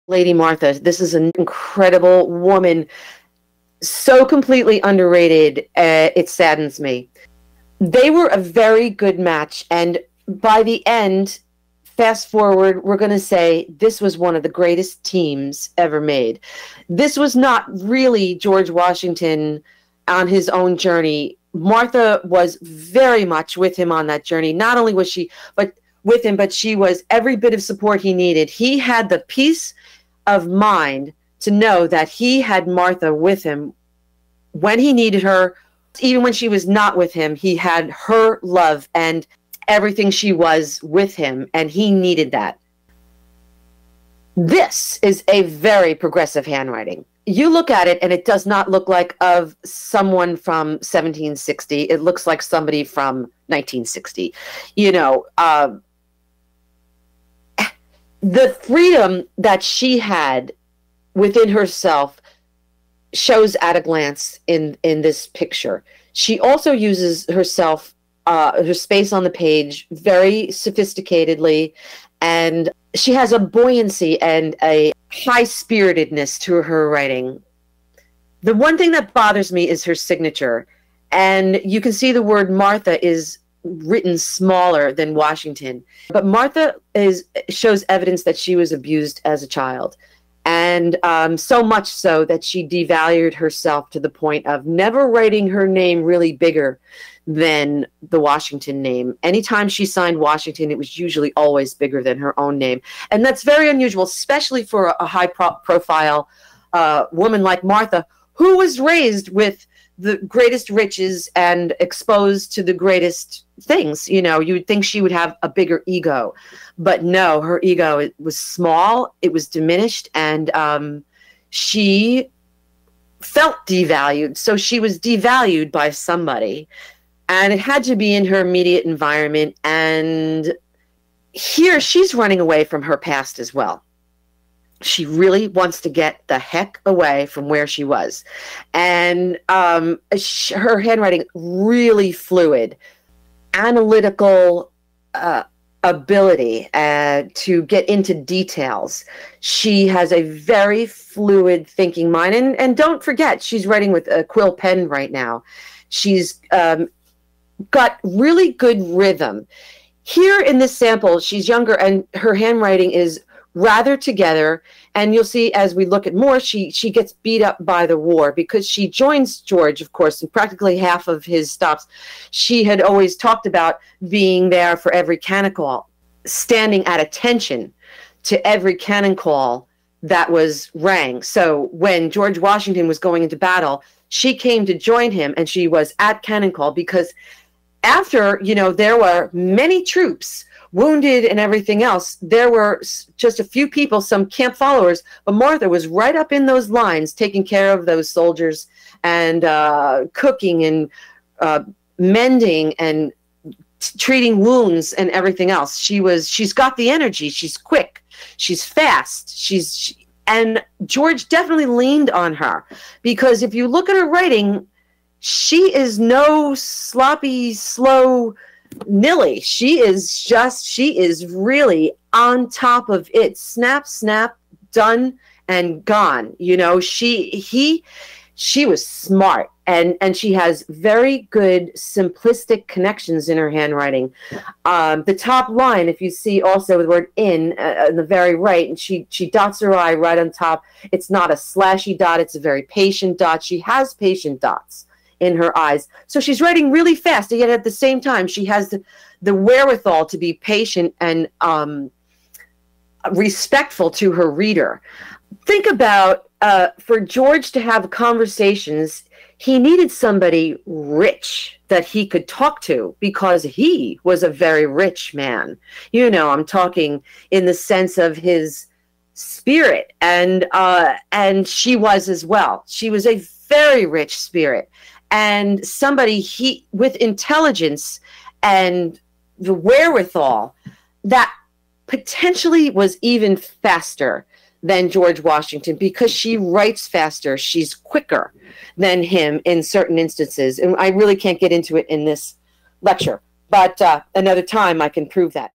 Lady Martha. This is an incredible woman, so completely underrated. It saddens me. They were a very good match, and by the end, fast forward, we're going to say this was one of the greatest teams ever made. This was not really George Washington on his own journey. Martha was very much with him on that journey. Not only was she, but with him, but she was every bit of support he needed. He had the peace of mind to know that he had Martha with him when he needed her. Even when she was not with him, he had her love and everything she was with him, and he needed that. This is a very progressive handwriting. You look at it, and it does not look like of someone from 1760. It looks like somebody from 1960. You know, the freedom that she had within herself shows at a glance in this picture. She also uses herself, her space on the page very sophisticatedly, and she has a buoyancy and a high-spiritedness to her writing. The one thing that bothers me is her signature, and you can see the word Martha is written smaller than Washington. But Martha shows evidence that she was abused as a child. And so much so that she devalued herself to the point of never writing her name really bigger than the Washington name. Anytime she signed Washington, it was usually always bigger than her own name. And that's very unusual, especially for a high-profile woman like Martha, who was raised with the greatest riches and exposed to the greatest things. You know, you would think she would have a bigger ego, but no, her ego, it was small, it was diminished, and she felt devalued. So she was devalued by somebody, and it had to be in her immediate environment. And here she's running away from her past as well. She really wants to get the heck away from where she was. And her handwriting, really fluid, analytical ability to get into details. She has a very fluid thinking mind. And don't forget, she's writing with a quill pen right now. She's got really good rhythm. Here in this sample, she's younger, and her handwriting is rather together, and you'll see as we look at more, she gets beat up by the war because she joins George, of course, in practically half of his stops. She had always talked about being there for every cannon call, standing at attention to every cannon call that was rang. So when George Washington was going into battle, she came to join him, and she was at cannon call because after, you know, there were many troops wounded and everything else, there were just a few people, some camp followers, but Martha was right up in those lines taking care of those soldiers and cooking and mending and treating wounds and everything else. She's got the energy, she's quick, she's fast, and George definitely leaned on her, because if you look at her writing, she is no sloppy, slow Nilly. She is really on top of it. Snap, snap, done and gone. You know, she was smart, and she has very good simplistic connections in her handwriting. The top line, if you see also the word in on the very right, and she dots her I right on top. It's not a slashy dot, it's a very patient dot. She has patient dots in her eyes. So she's writing really fast, and yet at the same time, she has the wherewithal to be patient and respectful to her reader. Think about, for George to have conversations, he needed somebody rich that he could talk to, because he was a very rich man. You know, I'm talking in the sense of his spirit, and she was as well. She was a very rich spirit, and somebody with intelligence and the wherewithal that potentially was even faster than George Washington, because she writes faster, she's quicker than him in certain instances. And I really can't get into it in this lecture, but another time I can prove that.